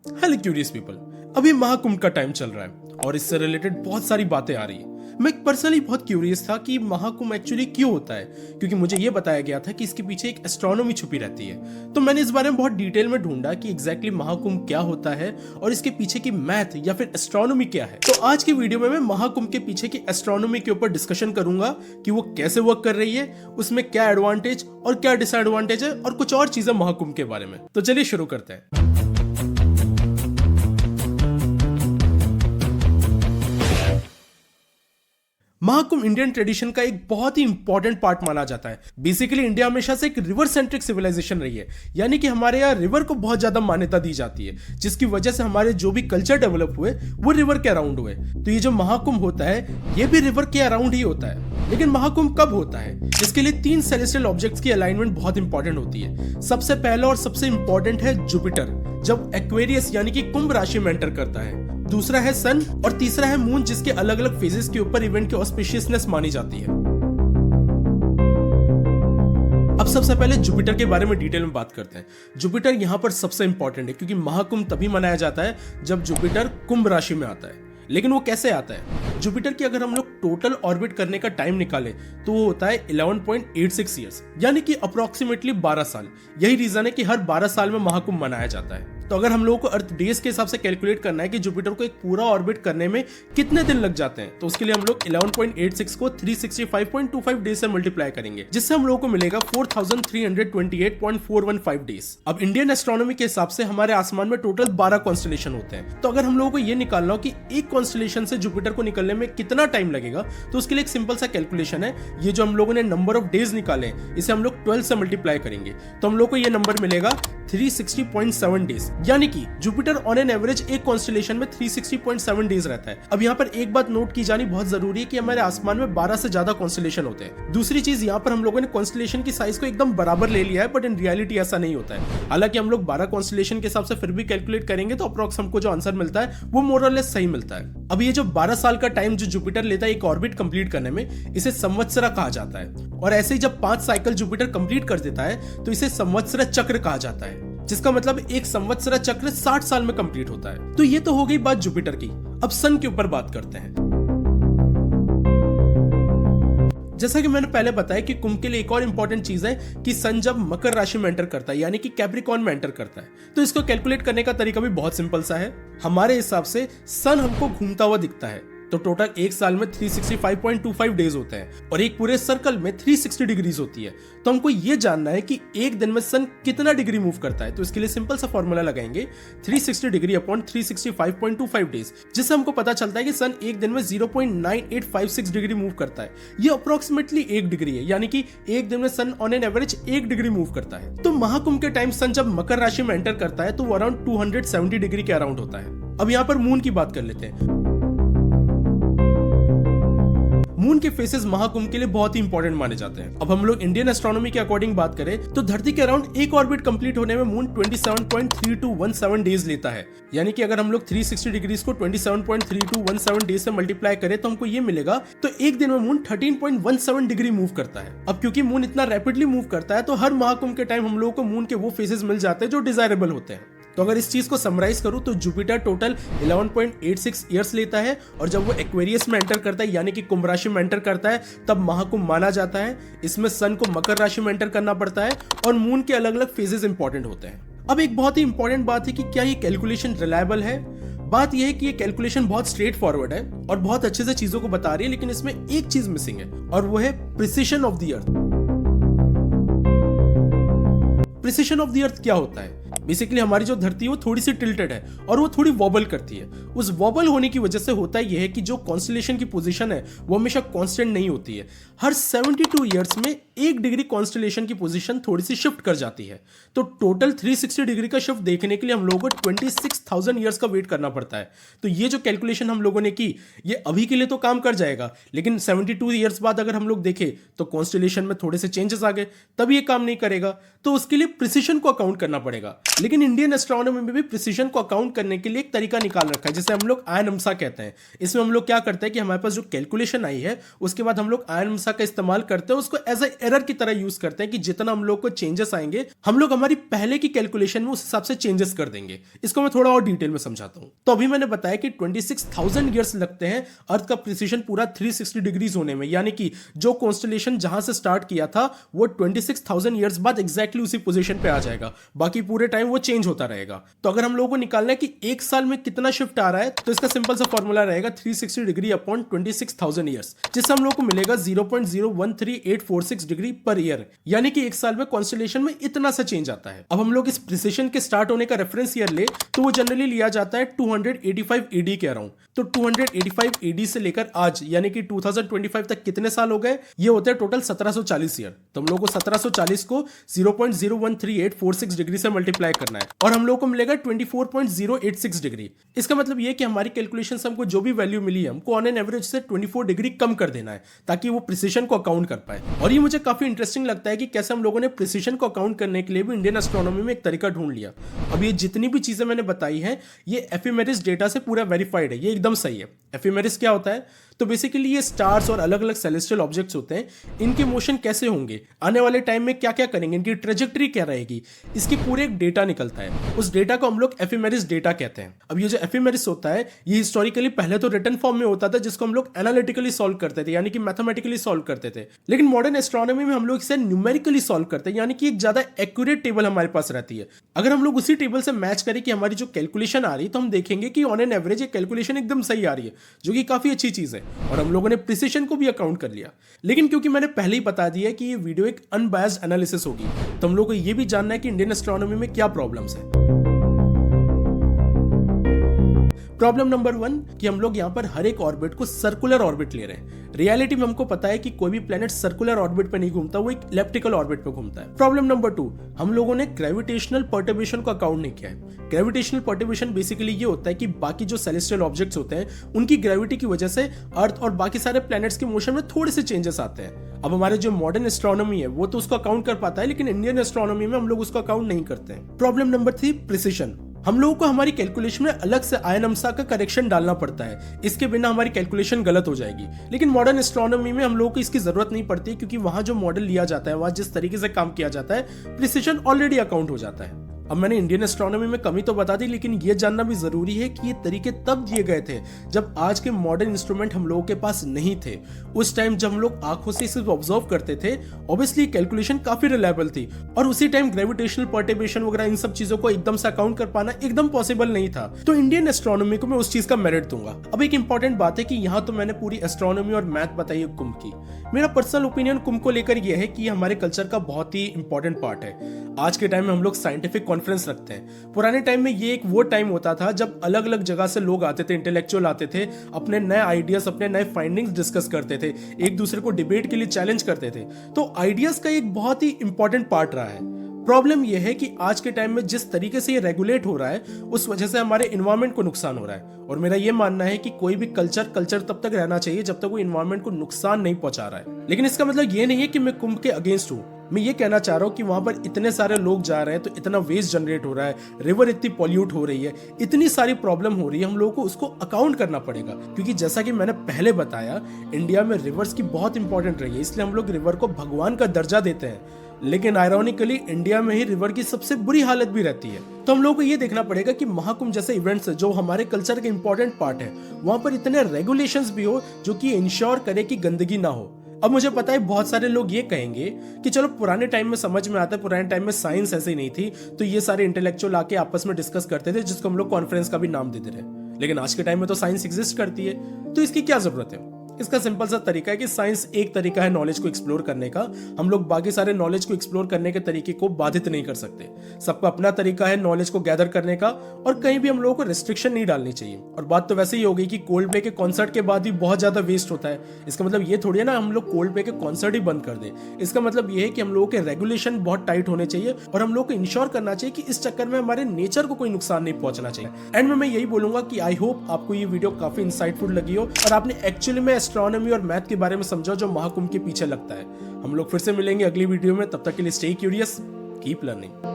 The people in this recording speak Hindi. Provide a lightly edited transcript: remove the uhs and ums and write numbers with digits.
हेलो क्यूरियस पीपल, अभी महाकुंभ का टाइम चल रहा है और इससे रिलेटेड बहुत सारी बातें आ रही है। मैं पर्सनली बहुत क्यूरियस था कि महाकुंभ एक्चुअली क्यों होता है, क्योंकि मुझे ये बताया गया था कि इसके पीछे एक एस्ट्रोनॉमी छुपी रहती है। तो मैंने इस बारे में बहुत डिटेल में ढूंढा कि एग्जैक्टली महाकुंभ क्या होता है और इसके पीछे की मैथ या फिर एस्ट्रोनॉमी क्या है। तो आज की वीडियो में मैं महाकुंभ के पीछे की एस्ट्रोनॉमी के ऊपर डिस्कशन करूंगा कि वो कैसे वर्क कर रही है, उसमें क्या एडवांटेज और क्या डिसएडवांटेज है और कुछ और चीजें महाकुंभ के बारे में। तो चलिए शुरू करते हैं। महाकुंभ इंडियन ट्रेडिशन का एक बहुत ही इंपॉर्टेंट पार्ट माना जाता है। बेसिकली इंडिया हमेशा से एक रिवर सेंट्रिक सिविलाइजेशन रही है, यानी कि हमारे यहाँ रिवर को बहुत ज्यादा मान्यता दी जाती है, जिसकी वजह से हमारे जो भी कल्चर डेवलप हुए वो रिवर के अराउंड हुए। तो ये जो महाकुंभ होता है ये भी रिवर के अराउंड ही होता है। लेकिन महाकुंभ कब होता है, इसके लिए 3 सेलेस्टियल ऑब्जेक्ट्स की अलाइनमेंट बहुत इंपॉर्टेंट होती है। सबसे पहला और सबसे इंपॉर्टेंट है जुपिटर, जब एक्वेरियस यानी कि कुंभ राशि में एंटर करता है। दूसरा है सन और तीसरा है मून, जिसके अलग अलग फेजेस के ऊपर इवेंट की ऑस्पिशियसनेस मानी जाती है। अब सबसे पहले जुपिटर के बारे में डिटेल में बात करते हैं। जुपिटर यहाँ पर सबसे इंपॉर्टेंट है क्योंकि महाकुंभ तभी मनाया जाता है जब जुपिटर कुंभ राशि में आता है। लेकिन वो कैसे आता है? जुपिटर की अगर हम लोग टोटल ऑर्बिट करने का टाइम निकाले तो वो होता है 11.86 ईयर्स, यानी कि अप्रोक्सीमेटली 12 साल। यही रीजन है कि हर 12 साल में महाकुंभ मनाया जाता है। तो अगर हम लोगों को अर्थ डेज के हिसाब से कैलकुलेट करना है कि जुपिटर को एक पूरा ऑर्बिट करने में कितने दिन लग जाते हैं, तो उसके लिए हम लोग 11.86 को 365.25 डेज से मल्टीप्लाई करेंगे, जिससे हम लोगों को मिलेगा 4328.415 डेज। अब इंडियन एस्ट्रोनॉमी के हिसाब से हमारे आसमान में टोटल 12 कॉन्स्टलेशन होते हैं। तो अगर हम लोगों को ये निकालना हो कि एक कॉन्स्टलेशन से जुपिटर को निकलने में कितना टाइम लगेगा, तो उसके लिए एक सिंपल सा कैलकुलेशन है। ये जो हम लोगों ने नंबर ऑफ डेज निकाले इसे हम लोग 12 से मल्टीप्लाई करेंगे, तो हम लोग को ये नंबर मिलेगा 360.7 डेज, यानी कि जुपिटर ऑन एन एवरेज एक कॉन्स्टलेशन में 360.7 डेज रहता है। अब यहाँ पर एक बात नोट की जानी बहुत जरूरी है कि हमारे आसमान में 12 से ज्यादा कॉन्स्टलेशन होते हैं। दूसरी चीज, यहाँ पर हम लोगों ने कॉन्स्टलेशन की साइज को एकदम बराबर ले लिया है, बट इन रियलिटी ऐसा नहीं होता है। हालांकि हम लोग 12 कॉन्स्टलेशन के हिसाब से फिर भी कैलकुलेट करेंगे तो अप्रोक्स हमको जो आंसर मिलता है वो मोर और लेस सही मिलता है। अब ये जो 12 साल का टाइम जो जुपिटर लेता है एक ऑर्बिट कंप्लीट करने में, इसे संवत्सरा कहा जाता है। और ऐसे ही जब 5 साइकिल जुपिटर कंप्लीट कर देता है तो इसे संवत्सरा चक्र कहा जाता है, जिसका मतलब एक संवत्सरा चक्र 60 साल में कंप्लीट होता है। तो ये तो हो गई बात जुपिटर की। अब सन के ऊपर बात करते हैं। जैसा कि मैंने पहले बताया कि कुंभ के लिए एक और इंपॉर्टेंट चीज है कि सन जब मकर राशि में एंटर करता है, यानी कि कैप्रिकॉर्न में एंटर करता है, तो इसको कैलकुलेट करने का तरीका भी बहुत सिंपल सा है। हमारे हिसाब से सन हमको घूमता हुआ दिखता है, तो टोटल एक साल में 365.25 डेज होते हैं और एक पूरे सर्कल में 360 डिग्रीज होती है। तो हमको ये जानना है कि एक दिन में सन कितना डिग्री मूव करता है, तो इसके लिए सिंपल सा फॉर्मूला लगाएंगे 360 डिग्री अपॉन 365.25 डेज, जिससे हमको पता चलता है कि सन एक दिन में 0.9856 डिग्री मूव करता है। ये अप्रोक्सीमेटली 1 डिग्री है, यानी कि एक दिन में sun on an average 1 degree move करता है। तो महाकुंभ के टाइम सन जब मकर राशि में एंटर करता है तो वो अराउंड 270 डिग्री के अराउंड होता है। अब यहाँ पर मून की बात कर लेते हैं। मून के फेसेस महाकुंभ के लिए बहुत ही इंपॉर्टेंट माने जाते हैं। अब हम लोग इंडियन एस्ट्रोनॉमी के अकॉर्डिंग बात करें तो धरती के अराउंड एक ऑर्बिट कंप्लीट होने में मून 27.3217 डेज लेता है, यानी कि अगर हम लोग 360 डिग्रीज को 27.3217 डेज से मल्टीप्लाई करें तो हमको ये मिलेगा, तो एक दिन में मून 13.17 डिग्री मूव करता है। अब क्योंकि मून इतना रैपिडली मूव करता है तो हर महाकुंभ के टाइम हम लोगों को मून के वो फेसेस मिल जाते हैं जो डिजायरेबल होते हैं। तो अगर इस चीज को समराइज करूं तो जुपिटर टोटल 11.86 ईयर्स लेता है, और जब वो एक्वेरियस में एंटर करता है यानी कि कुंभ राशि में एंटर करता है तब महाकुंभ माना जाता है। इसमें सन को मकर राशि में एंटर करना पड़ता है और मून के अलग अलग फेजेस इंपॉर्टेंट होते हैं। अब एक बहुत ही इंपॉर्टेंट बात है कि क्या ये कैलकुलेशन रिलायबल है। बात यह है कि ये कैलकुलेशन बहुत स्ट्रेट फॉरवर्ड है और बहुत अच्छे से चीजों को बता रही है, लेकिन इसमें एक चीज मिसिंग है और वो है precision of the earth. Precision of the earth क्या होता है? बेसिकली हमारी जो धरती है वो थोड़ी सी टिल्टेड है और वो थोड़ी वॉबल करती है। उस वॉबल होने की वजह से होता यह है कि जो कॉन्स्टलेशन की पोजीशन है वो हमेशा कांस्टेंट नहीं होती है। हर 72 ईयर्स में 1 डिग्री कॉन्स्टलेशन की पोजीशन थोड़ी सी शिफ्ट कर जाती है। तो टोटल 360 डिग्री का शिफ्ट देखने के लिए हम लोगों को 26,000 ईयर्स का वेट करना पड़ता है। तो ये जो कैलकुलेशन हम लोगों ने की ये अभी के लिए तो काम कर जाएगा, लेकिन 72 ईयर्स बाद अगर हम लोग देखें तो कॉन्स्टलेशन में थोड़े से चेंजेस आ गए, तब ये काम नहीं करेगा। तो उसके लिए प्रिसिशन को अकाउंट करना पड़ेगा। लेकिन इंडियन एस्ट्रोनॉमी में भी प्रिसीजन को अकाउंट करने के लिए एक तरीका निकाल रखा है जिसे हम लोग आयनमसा कहते हैं। इसमें हम लोग क्या करते हैं कि हमारे पास जो कैलकुलेशन आई है उसके बाद हम लोग आयनमसा का इस्तेमाल करते हैं, उसको एज ए एरर की तरह यूज करते हैं कि जितना हम लोग को चेंजेस आएंगे हम लोग हमारी पहले की कैलकुलेशन में उस हिसाब से चेंजेस कर देंगे। इसको मैं थोड़ा और डिटेल में समझाता हूं। तो अभी मैंने बताया कि 26,000 ईयर्स लगते हैं अर्थ का प्रिसीजन पूरा 360 डिग्रीज होने में, यानी कि जो कॉन्स्टलेशन जहां से स्टार्ट किया था वो 26,000 ईयर्स बाद एग्जैक्टली उसी पोजीशन पे आ जाएगा, बाकी पूरे टाइम वो चेंज होता रहेगा। तो अगर हम लोगों को निकालना है कि एक साल में कितना शिफ्ट आ रहा है तो इसका सिंपल सा फॉर्मूला रहेगा 360 डिग्री अपॉन 26,000 ईयर्स, जिससे हम लोगों को मिलेगा 0.013846 डिग्री पर ईयर, यानी कि एक साल में कॉन्स्टलेशन में इतना सा चेंज आता है। अब हम लोग इस प्रिसिशन के स्टार्ट होने का रेफरेंस ईयर ले तो वो जनरली लिया जाता है 285 एडी के अराउंड। तो 285 एडी से लेकर आज यानी कि 2025 तक कितने साल हो गए, ये होते हैं टोटल 1740 ईयर। तो हम लोग को 1740 को 0.013846 डिग्री से मल्टीप्लाई करना है और हम लोग को मिलेगा 24.086 डिग्री। इसका मतलब ये कि हमारी कैलकुलेशन से हमको जो भी वैल्यू मिली है हमको ऑन एन एवरेज से 24 डिग्री कम कर देना है ताकि वो प्रिसिशन को अकाउंट कर पाए। और ये मुझे काफी इंटरेस्टिंग लगता है कि कैसे हम लोगों ने प्रिसिशन को अकाउंट करने के लिए भी इंडियन एस्ट्रोनॉमी में एक तरीका ढूंढ लिया। अब ये जितनी भी चीजें मैंने बताई हैं ये एफिमेरिस डेटा से पूरा वेरीफाइड है, ये एकदम सही है। एफिमेरिस क्या होता है? तो बेसिकली ये स्टार्स और अलग अलग सेलेस्टियल ऑब्जेक्ट्स होते हैं, इनके मोशन कैसे होंगे, आने वाले टाइम में क्या क्या करेंगे, इनकी ट्रेजेक्टरी क्या रहेगी, इसकी पूरे एक डेटा निकलता है। उस डेटा को हम लोग एफिमेरिस डेटा कहते हैं। अब ये जो एफिमेरिस होता है ये हिस्टोरिकली पहले तो रिटन फॉर्म में होता था जिसको हम लोग एनालिटिकली सॉल्व करते थे, यानी कि मैथमेटिकली सॉल्व करते थे। लेकिन मॉडर्न एस्ट्रोनॉमी में हम लोग इसे न्यूमेरिकली सॉल्व करते हैं, यानी कि एक ज्यादा एक्यूरेट टेबल हमारे पास रहती है। अगर हम लोग उसी टेबल से मैच करें कि हमारी जो कैलकुलेशन आ रही है तो हम देखेंगे कि ऑन एन एवरेज ये कैलकुलेशन एकदम सही आ रही है, जो कि काफी अच्छी चीज है। और हम लोगों ने प्रिसिशन को भी अकाउंट कर लिया। लेकिन क्योंकि मैंने पहले ही बता दिया कि ये वीडियो एक अनबायस्ड एनालिसिस होगी तो हम लोग को ये भी जानना है कि इंडियन एस्ट्रोनॉमी में क्या प्रॉब्लम्स है। प्रॉब्लम नंबर 1 कि हम लोग यहाँ पर हर एक ऑर्बिट को सर्कुलर ऑर्बिट ले रहे हैं। रियलिटी में हमको पता है कि कोई भी प्लेनेट सर्कुलर ऑर्बिट पे नहीं घूमता, वो एक इलिप्टिकल ऑर्बिट पे घूमता है। प्रॉब्लम नंबर 2 हम लोगों ने ग्रेविटेशनल पर्टर्बेशन को अकाउंट नहीं किया है। ग्रेविटेशनल पर्टर्बेशन बेसिकली ये होता है कि बाकी जो सेलेस्टियल ऑब्जेक्ट्स होते हैं उनकी ग्रेविटी की वजह से अर्थ और बाकी सारे प्लैनेट्स के मोशन में थोड़े से चेंजेस आते हैं। अब हमारे जो मॉडर्न एस्ट्रोनॉमी है वो तो उसको अकाउंट कर पाता है, लेकिन इंडियन एस्ट्रोनॉमी में हम लोग उसको अकाउंट नहीं करते हैं। Problem number 3 precision. हम लोगों को हमारी कैलकुलेशन में अलग से आयनमसा का करेक्शन डालना पड़ता है, इसके बिना हमारी कैलकुलेशन गलत हो जाएगी। लेकिन मॉडर्न एस्ट्रोनॉमी में हम लोगों को इसकी जरूरत नहीं पड़ती क्योंकि वहां जो मॉडल लिया जाता है, वहां जिस तरीके से काम किया जाता है, प्रिसिशन ऑलरेडी अकाउंट हो जाता है। अब मैंने इंडियन एस्ट्रोनॉमी में कमी तो बता दी, लेकिन यह जानना भी जरूरी है कि ये तरीके तब दिए गए थे जब आज के मॉडर्न इंस्ट्रूमेंट हम लोगों के पास नहीं थे। उस टाइम जब हम लोग आंखों से सिर्फ ऑब्जर्व करते थे, ऑब्वियसली कैलकुलेशन काफी रिलायबल थी और उसी टाइम ग्रेविटेशनल पर्टर्बेशन वगैरह इन सब चीजों को एकदम से अकाउंट कर पाना एकदम पॉसिबल नहीं था। तो इंडियन एस्ट्रोनॉमी को मैं उस चीज का मेरिट दूंगा। अब एक इंपॉर्टेंट बात है कि यहाँ तो मैंने पूरी एस्ट्रोनॉमी और मैथ बताई है कुंभ की। मेरा पर्सनल ओपिनियन कुंभ को लेकर यह है कि हमारे कल्चर का बहुत ही इंपॉर्टेंट पार्ट है। आज के टाइम में हम लोग साइंटिफिक कॉन्फ्रेंस रखते हैं। पुराने टाइम में ये एक वो टाइम होता था जब अलग अलग जगह से लोग आते थे, इंटेलेक्चुअल आते थे, अपने नए आइडियाज, अपने नए फाइंडिंग्स डिस्कस करते थे, एक दूसरे को डिबेट के लिए चैलेंज करते थे। तो आइडियाज का एक बहुत ही इंपॉर्टेंट पार्ट रहा है। प्रॉब्लम यह है कि आज के टाइम में जिस तरीके से ये रेगुलेट हो रहा है उस वजह से हमारे इन्वायरमेंट को नुकसान हो रहा है। और मेरा ये मानना है कि कोई भी कल्चर तब तक रहना चाहिए जब तक वो इन्वायरमेंट को नुकसान नहीं पहुंचा रहा है। लेकिन इसका मतलब ये नहीं है कि मैं कुंभ के अगेंस्ट हूँ। मैं ये कहना चाह रहा हूँ कि वहां पर इतने सारे लोग जा रहे हैं तो इतना वेस्ट जनरेट हो रहा है, रिवर इतनी पॉल्यूट हो रही है, इतनी सारी प्रॉब्लम हो रही है, हम लोगों को उसको अकाउंट करना पड़ेगा। क्योंकि जैसा कि मैंने पहले बताया, इंडिया में रिवर्स की बहुत इंपॉर्टेंट रही है, इसलिए हम लोग रिवर को भगवान का दर्जा देते हैं। लेकिन आयरॉनिकली इंडिया में ही रिवर की सबसे बुरी हालत भी रहती है। तो हम लोगों को ये देखना पड़ेगा कि महाकुंभ जैसे इवेंट्स जो हमारे कल्चर के इंपॉर्टेंट पार्ट है, वहां पर इतने रेगुलेशंस भी हो जो कि इंश्योर करे कि गंदगी ना हो। अब मुझे पता है बहुत सारे लोग ये कहेंगे कि चलो पुराने टाइम में समझ में आता है, पुराने टाइम में साइंस ऐसे नहीं थी तो ये सारे इंटेलेक्चुअल आके आपस में डिस्कस करते थे, जिसको हम लोग कॉन्फ्रेंस का भी नाम देते रहे। लेकिन आज के टाइम में तो साइंस एग्जिस्ट करती है, तो इसकी क्या जरूरत है? इसका सिंपल सा तरीका है कि साइंस एक तरीका है नॉलेज को एक्सप्लोर करने का। हम लोग बाकी सारे नॉलेज को एक्सप्लोर करने के तरीके को बाधित नहीं कर सकते। सबका अपना तरीका है नॉलेज को गैदर करने का और कहीं भी हम लोगों को रिस्ट्रिक्शन नहीं डालनी चाहिए। और बात तो वैसे ही हो गई कि कोल्ड प्ले के कॉन्सर्ट के बाद भी बहुत ज्यादा वेस्ट होता है। इसका मतलब ये थोड़ी है ना हम लोग कोल्ड प्ले के कॉन्सर्ट ही बंद कर दें। इसका मतलब ये है कि हम लोगों के रेगुलेशन बहुत टाइट होने चाहिए और हम लोग को इंश्योर करना चाहिए कि इस चक्कर में हमारे नेचर को कोई नुकसान नहीं पहुंचना चाहिए। एंड में मैं यही बोलूंगा कि आई होप आपको ये वीडियो काफी इंसाइटफुल लगी हो और आपने एक्चुअली में एस्ट्रोनॉमी और मैथ के बारे में समझा जो महाकुंभ के पीछे लगता है। हम लोग फिर से मिलेंगे अगली वीडियो में, तब तक के लिए स्टे क्यूरियस, कीप लर्निंग।